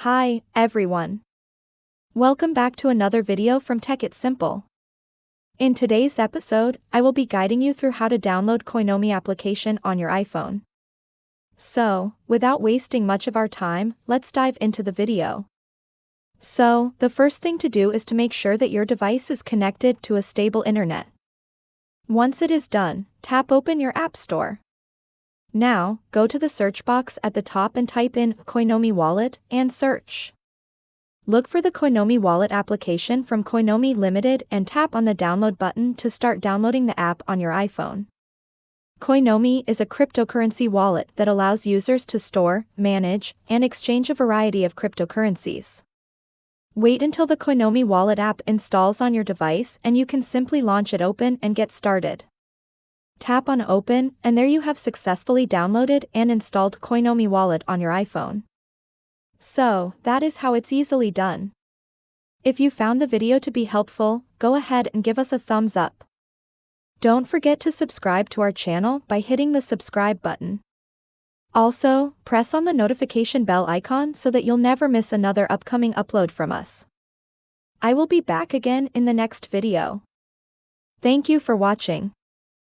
Hi, everyone. Welcome back to another video from Tech It's Simple. In today's episode, I will be guiding you through how to download Coinomi application on your iPhone. So, without wasting much of our time, let's dive into the video. So, the first thing to do is to make sure that your device is connected to a stable internet. Once it is done, tap open your App Store. Now, go to the search box at the top and type in Coinomi Wallet and search. Look for the Coinomi Wallet application from Coinomi Limited and tap on the download button to start downloading the app on your iPhone. Coinomi is a cryptocurrency wallet that allows users to store, manage, and exchange a variety of cryptocurrencies. Wait until the Coinomi Wallet app installs on your device and you can simply launch it open and get started. Tap on Open, and there you have successfully downloaded and installed Coinomi Wallet on your iPhone. So, that is how it's easily done. If you found the video to be helpful, go ahead and give us a thumbs up. Don't forget to subscribe to our channel by hitting the subscribe button. Also, press on the notification bell icon so that you'll never miss another upcoming upload from us. I will be back again in the next video. Thank you for watching.